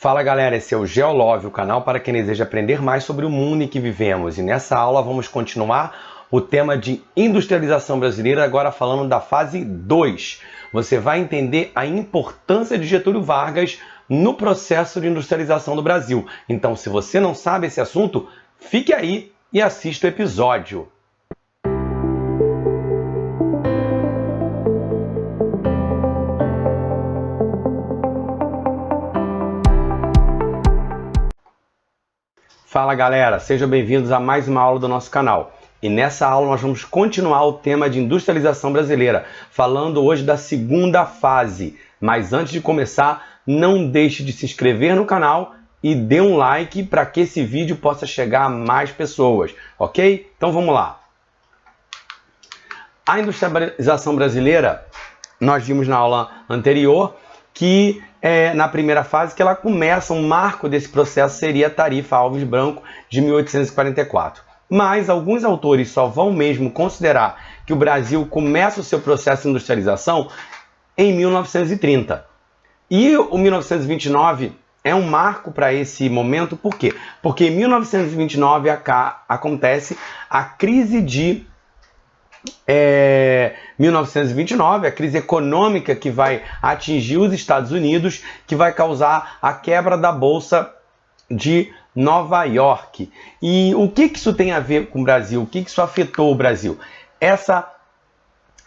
Fala galera, esse é o Geolove, o canal para quem deseja aprender mais sobre o mundo em que vivemos. E nessa aula vamos continuar o tema de industrialização brasileira, agora falando da fase 2. Você vai entender a importância de Getúlio Vargas no processo de industrialização do Brasil. Então, se você não sabe esse assunto, fique aí e assista o episódio. Fala galera, sejam bem-vindos a mais uma aula do nosso canal. E nessa aula nós vamos continuar o tema de industrialização brasileira, falando hoje da segunda fase. Mas antes de começar, não deixe de se inscrever no canal e dê um like para que esse vídeo possa chegar a mais pessoas, ok? Então vamos lá. A industrialização brasileira, nós vimos na aula anterior que na primeira fase que ela começa, um marco desse processo seria a Tarifa Alves Branco de 1844. Mas alguns autores só vão mesmo considerar que o Brasil começa o seu processo de industrialização em 1930. E o 1929 é um marco para esse momento, por quê? Porque em 1929 acontece a crise de 1929, a crise econômica que vai atingir os Estados Unidos, que vai causar a quebra da Bolsa de Nova York. E o que isso tem a ver com o Brasil? O que isso afetou o Brasil? Essa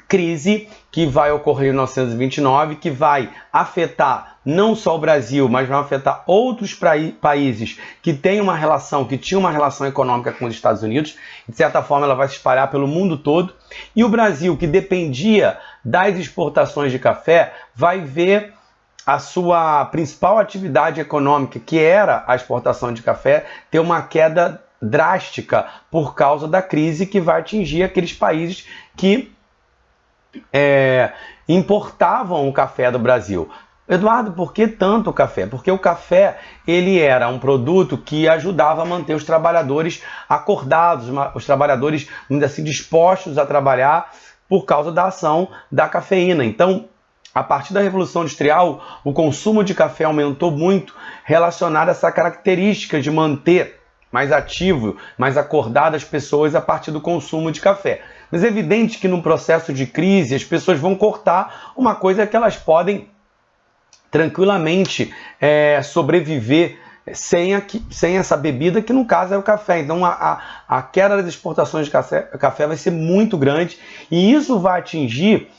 crise que vai ocorrer em 1929, que vai afetar não só o Brasil, mas vai afetar outros países que têm uma relação, que tinham uma relação econômica com os Estados Unidos. De certa forma, ela vai se espalhar pelo mundo todo. E o Brasil, que dependia das exportações de café, vai ver a sua principal atividade econômica, que era a exportação de café, ter uma queda drástica por causa da crise que vai atingir aqueles países que importavam o café do Brasil. Eduardo, por que tanto café? Porque o café ele era um produto que ajudava a manter os trabalhadores acordados, os trabalhadores, vamos dizer assim, dispostos a trabalhar por causa da ação da cafeína. Então, a partir da Revolução Industrial, o consumo de café aumentou muito, relacionado a essa característica de manter mais ativo, mais acordado as pessoas a partir do consumo de café. Mas é evidente que num processo de crise as pessoas vão cortar uma coisa que elas podem tranquilamente sobreviver sem essa bebida, que no caso é o café. Então a queda das exportações de café vai ser muito grande e isso vai atingir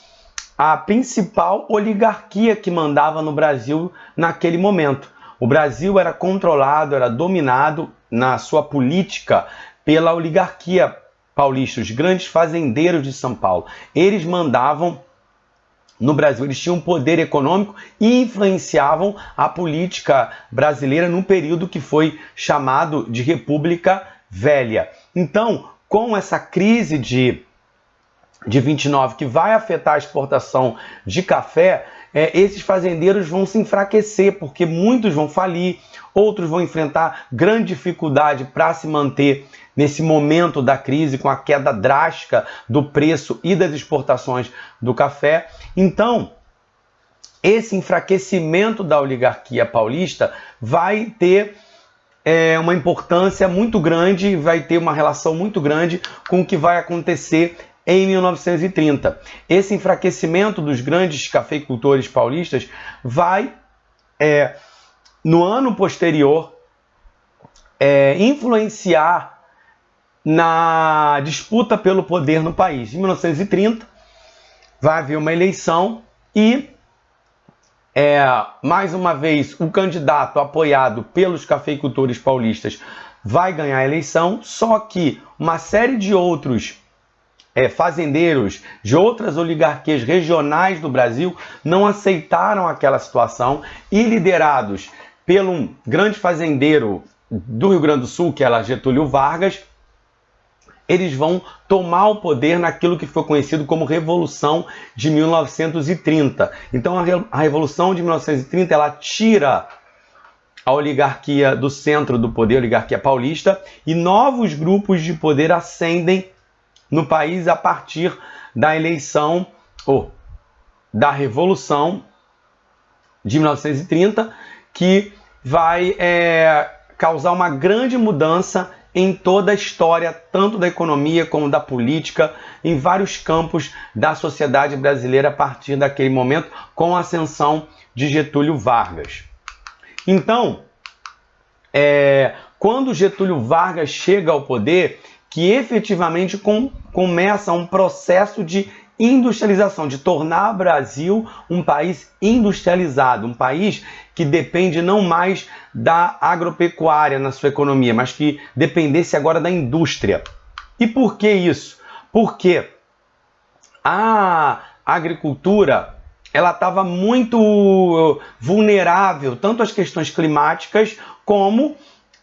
a principal oligarquia que mandava no Brasil naquele momento. O Brasil era controlado, era dominado na sua política pela oligarquia paulista, os grandes fazendeiros de São Paulo. Eles mandavam no Brasil, eles tinham poder econômico e influenciavam a política brasileira num período que foi chamado de República Velha. Então, com essa crise de 29, que vai afetar a exportação de café, esses fazendeiros vão se enfraquecer, porque muitos vão falir, outros vão enfrentar grande dificuldade para se manter nesse momento da crise, com a queda drástica do preço e das exportações do café. Então, esse enfraquecimento da oligarquia paulista vai ter uma importância muito grande, vai ter uma relação muito grande com o que vai acontecer em 1930. Esse enfraquecimento dos grandes cafeicultores paulistas vai, no ano posterior, influenciar na disputa pelo poder no país. Em 1930, vai haver uma eleição e, mais uma vez, o candidato apoiado pelos cafeicultores paulistas vai ganhar a eleição, só que uma série de outros fazendeiros de outras oligarquias regionais do Brasil não aceitaram aquela situação e, liderados pelo grande fazendeiro do Rio Grande do Sul, que era Getúlio Vargas, eles vão tomar o poder naquilo que foi conhecido como Revolução de 1930. Então a Revolução de 1930 ela tira a oligarquia do centro do poder, a oligarquia paulista, e novos grupos de poder ascendem no país a partir da eleição ou da Revolução de 1930, que vai causar uma grande mudança em toda a história, tanto da economia como da política, em vários campos da sociedade brasileira a partir daquele momento, com a ascensão de Getúlio Vargas. Então, quando Getúlio Vargas chega ao poder, que efetivamente começa um processo de industrialização, de tornar o Brasil um país industrializado, um país que depende não mais da agropecuária na sua economia, mas que dependesse agora da indústria. E por que isso? Porque a agricultura ela estava muito vulnerável, tanto às questões climáticas como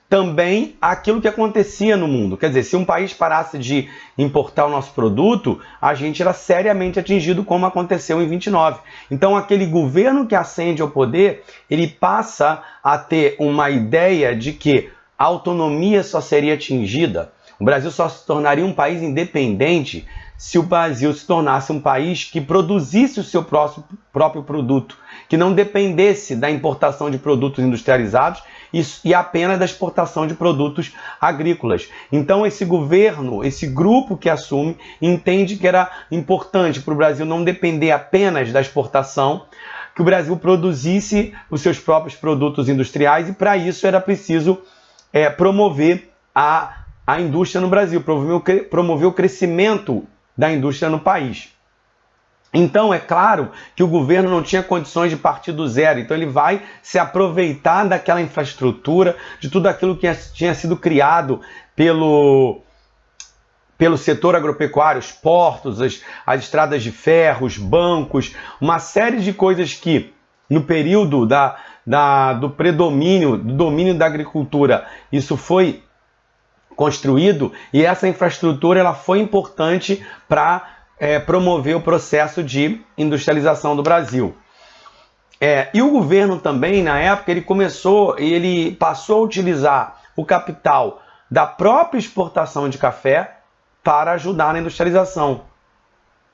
também aquilo que acontecia no mundo. Quer dizer, se um país parasse de importar o nosso produto, a gente era seriamente atingido, como aconteceu em 29. Então, aquele governo que ascende ao poder, ele passa a ter uma ideia de que a autonomia só seria atingida, o Brasil só se tornaria um país independente se o Brasil se tornasse um país que produzisse o seu próprio produto, que não dependesse da importação de produtos industrializados e apenas da exportação de produtos agrícolas. Então esse governo, esse grupo que assume, entende que era importante para o Brasil não depender apenas da exportação, que o Brasil produzisse os seus próprios produtos industriais, e para isso era preciso promover a indústria no Brasil, promover o crescimento da indústria no país. Então, é claro que o governo não tinha condições de partir do zero, então ele vai se aproveitar daquela infraestrutura, de tudo aquilo que tinha sido criado pelo setor agropecuário, os portos, as estradas de ferro, os bancos, uma série de coisas que, no período do domínio da agricultura, isso foi construído, e essa infraestrutura ela foi importante para promover o processo de industrialização do Brasil. E o governo também, na época, ele passou a utilizar o capital da própria exportação de café para ajudar na industrialização.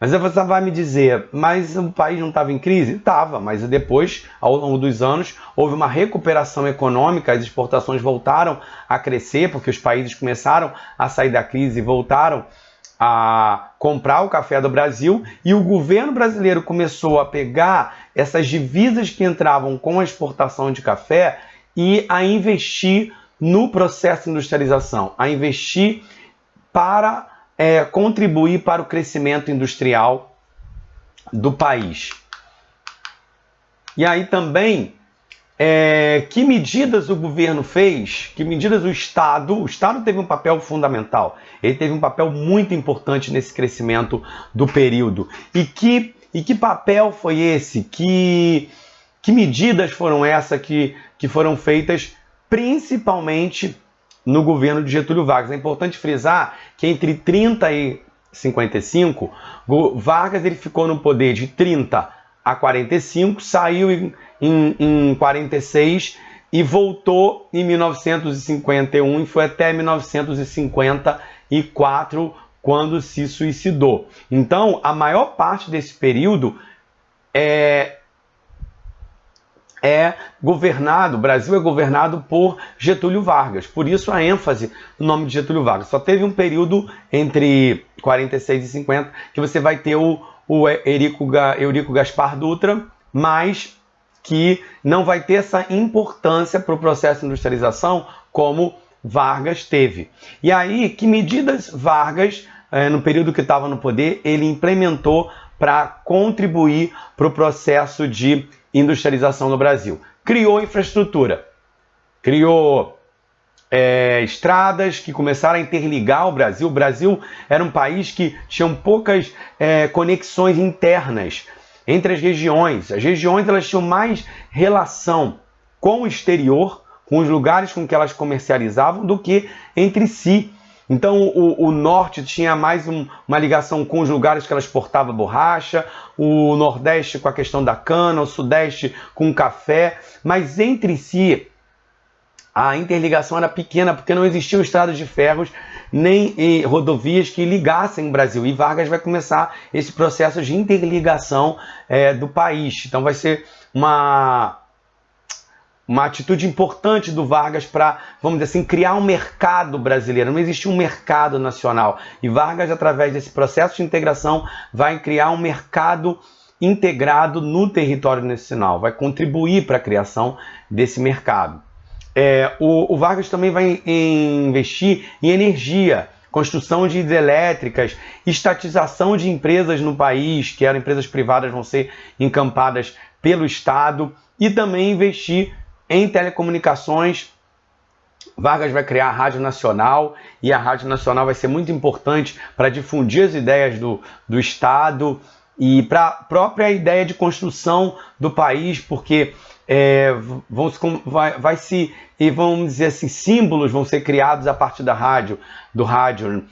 Mas você vai me dizer, mas o país não estava em crise? Estava, mas depois, ao longo dos anos, houve uma recuperação econômica, as exportações voltaram a crescer, porque os países começaram a sair da crise e voltaram a comprar o café do Brasil, e o governo brasileiro começou a pegar essas divisas que entravam com a exportação de café e a investir no processo de industrialização, a investir para contribuir para o crescimento industrial do país. E aí também, que medidas o governo fez, que medidas o Estado teve um papel fundamental, ele teve um papel muito importante nesse crescimento do período. E que papel foi esse? Que medidas foram essas que foram feitas principalmente no governo de Getúlio Vargas? É importante frisar que entre 30 e 55, Vargas ele ficou no poder de 30 a 45, saiu em 46 e voltou em 1951 e foi até 1954, quando se suicidou. Então, a maior parte desse período o Brasil é governado por Getúlio Vargas. Por isso a ênfase no nome de Getúlio Vargas. Só teve um período entre 46 e 50 que você vai ter o Eurico Gaspar Dutra, mas que não vai ter essa importância para o processo de industrialização como Vargas teve. E aí, que medidas Vargas, no período que estava no poder, ele implementou para contribuir para o processo de industrialização no Brasil? Criou infraestrutura, criou estradas que começaram a interligar o Brasil. O Brasil era um país que tinha poucas conexões internas entre as regiões. As regiões elas tinham mais relação com o exterior, com os lugares com que elas comercializavam, do que entre si. Então o norte tinha mais uma ligação com os lugares que ela exportava borracha, o nordeste com a questão da cana, o sudeste com o café, mas entre si a interligação era pequena, porque não existiam estradas de ferros nem rodovias que ligassem o Brasil. E Vargas vai começar esse processo de interligação do país. Então vai ser uma atitude importante do Vargas para, vamos dizer assim, criar um mercado brasileiro. Não existia um mercado nacional. E Vargas, através desse processo de integração, vai criar um mercado integrado no território nacional, vai contribuir para a criação desse mercado. O Vargas também vai investir em energia, construção de hidrelétricas, estatização de empresas no país, que eram empresas privadas, vão ser encampadas pelo Estado, e também investir em telecomunicações. Vargas vai criar a Rádio Nacional, e a Rádio Nacional vai ser muito importante para difundir as ideias do Estado e para a própria ideia de construção do país, porque vamos dizer assim, símbolos vão ser criados a partir do rádio,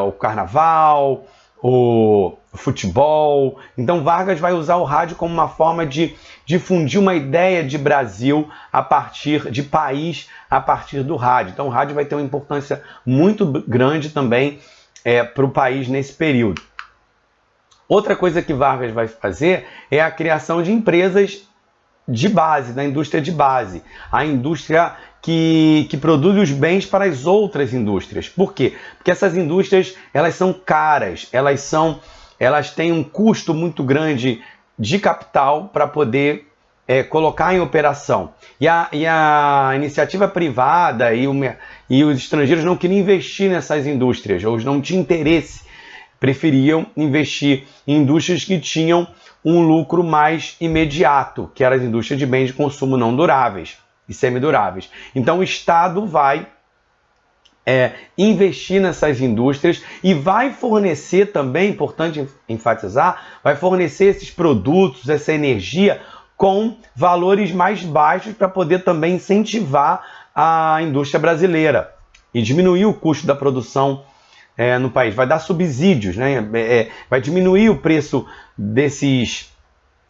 o carnaval, o futebol. Então Vargas vai usar o rádio como uma forma de difundir uma ideia de Brasil a partir de país, a partir do rádio. Então o rádio vai ter uma importância muito grande também para o país nesse período. Outra coisa que Vargas vai fazer é a criação de empresas de base, da indústria de base. A indústria que produz os bens para as outras indústrias. Por quê? Porque essas indústrias, elas são caras, elas têm um custo muito grande de capital para poder colocar em operação. E a iniciativa privada e os estrangeiros não queriam investir nessas indústrias, ou não tinham interesse, preferiam investir em indústrias que tinham um lucro mais imediato, que eram as indústrias de bens de consumo não duráveis e semiduráveis. Então o Estado vai investir nessas indústrias e vai fornecer também, importante enfatizar, vai fornecer esses produtos, essa energia com valores mais baixos para poder também incentivar a indústria brasileira e diminuir o custo da produção no país. Vai dar subsídios, né? Vai diminuir o preço desses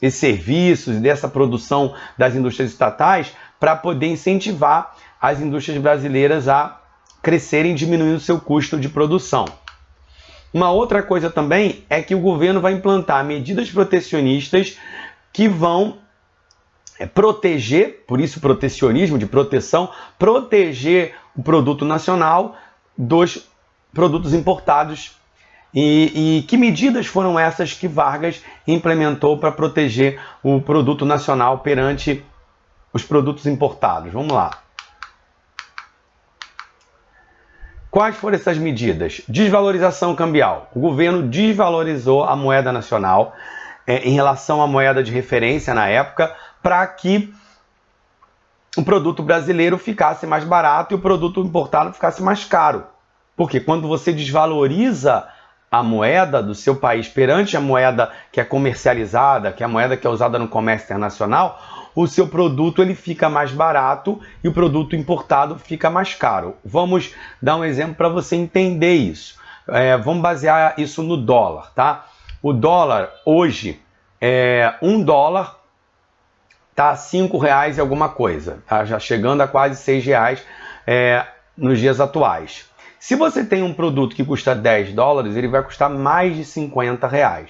serviços e dessa produção das indústrias estatais para poder incentivar as indústrias brasileiras a crescerem, diminuindo o seu custo de produção. Uma outra coisa também é que o governo vai implantar medidas protecionistas que vão proteger, por isso protecionismo, de proteção, proteger o produto nacional dos produtos importados. E que medidas foram essas que Vargas implementou para proteger o produto nacional perante os produtos importados? Vamos lá. Quais foram essas medidas? Desvalorização cambial. O governo desvalorizou a moeda nacional em relação à moeda de referência na época, para que o produto brasileiro ficasse mais barato e o produto importado ficasse mais caro. Porque quando você desvaloriza a moeda do seu país perante a moeda que é comercializada, que é a moeda que é usada no comércio internacional, o seu produto ele fica mais barato e o produto importado fica mais caro. Vamos dar um exemplo para você entender isso. Vamos basear isso no dólar, tá? O dólar hoje, $1 está a R$5 e alguma coisa, tá? Já chegando a quase R$6 nos dias atuais. Se você tem um produto que custa $10, ele vai custar mais de R$50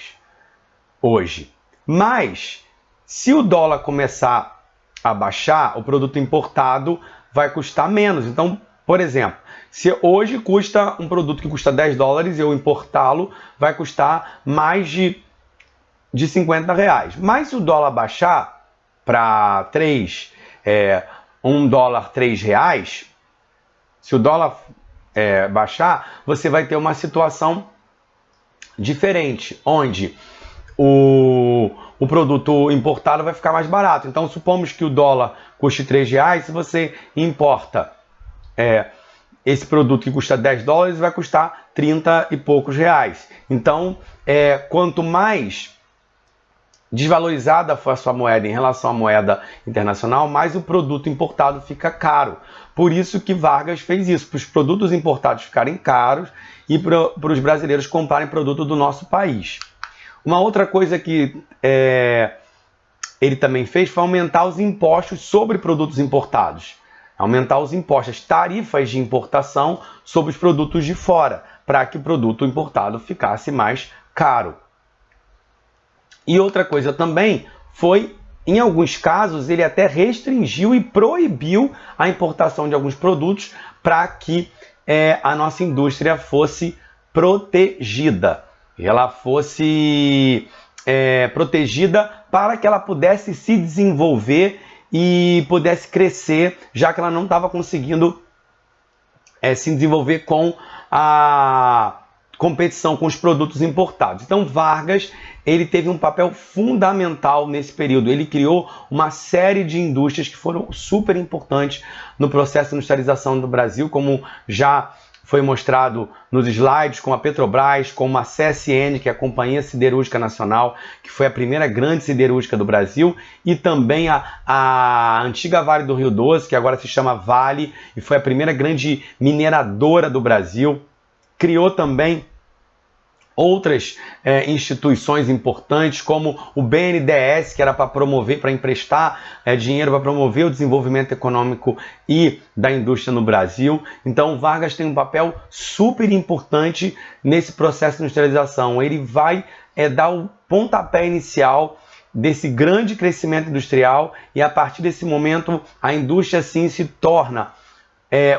hoje. Mas, se o dólar começar a baixar, o produto importado vai custar menos. Então, por exemplo, se hoje custa um produto que custa $10 e eu importá-lo, vai custar mais de R$50. Mas se o dólar baixar para $1, R$3, se o dólar baixar, você vai ter uma situação diferente, onde o produto importado vai ficar mais barato. Então, supomos que o dólar custe R$3, se você importa esse produto que custa $10, vai custar 30 e poucos reais. Então, quanto mais desvalorizada for a sua moeda em relação à moeda internacional, mais o produto importado fica caro. Por isso que Vargas fez isso, para os produtos importados ficarem caros e para os brasileiros comprarem produto do nosso país. Uma outra coisa que ele também fez foi aumentar os impostos sobre produtos importados. Aumentar os impostos, as tarifas de importação sobre os produtos de fora, para que o produto importado ficasse mais caro. E outra coisa também foi em alguns casos, ele até restringiu e proibiu a importação de alguns produtos para que a nossa indústria fosse protegida. Ela fosse protegida para que ela pudesse se desenvolver e pudesse crescer, já que ela não estava conseguindo se desenvolver com a competição com os produtos importados. Então Vargas, ele teve um papel fundamental nesse período. Ele criou uma série de indústrias que foram super importantes no processo de industrialização do Brasil, como já foi mostrado nos slides, como a Petrobras, como a CSN, que é a Companhia Siderúrgica Nacional, que foi a primeira grande siderúrgica do Brasil, e também a antiga Vale do Rio Doce, que agora se chama Vale, e foi a primeira grande mineradora do Brasil. Criou também outras instituições importantes, como o BNDES, que era para promover, para emprestar dinheiro para promover o desenvolvimento econômico e da indústria no Brasil. Então, Vargas tem um papel super importante nesse processo de industrialização. Ele vai dar o pontapé inicial desse grande crescimento industrial e, a partir desse momento, a indústria, sim, se torna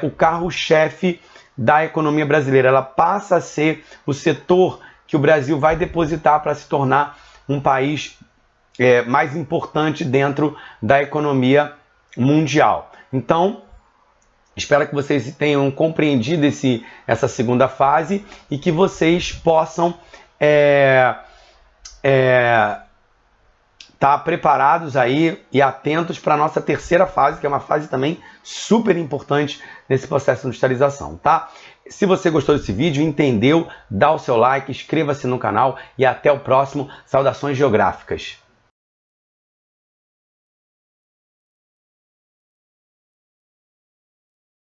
o carro-chefe da economia brasileira. Ela passa a ser o setor que o Brasil vai depositar para se tornar um país mais importante dentro da economia mundial. Então, espero que vocês tenham compreendido essa segunda fase e que vocês possam estar preparados aí e atentos para a nossa terceira fase, que é uma fase também super importante nesse processo de industrialização, tá? Se você gostou desse vídeo, entendeu, dá o seu like, inscreva-se no canal e até o próximo. Saudações geográficas!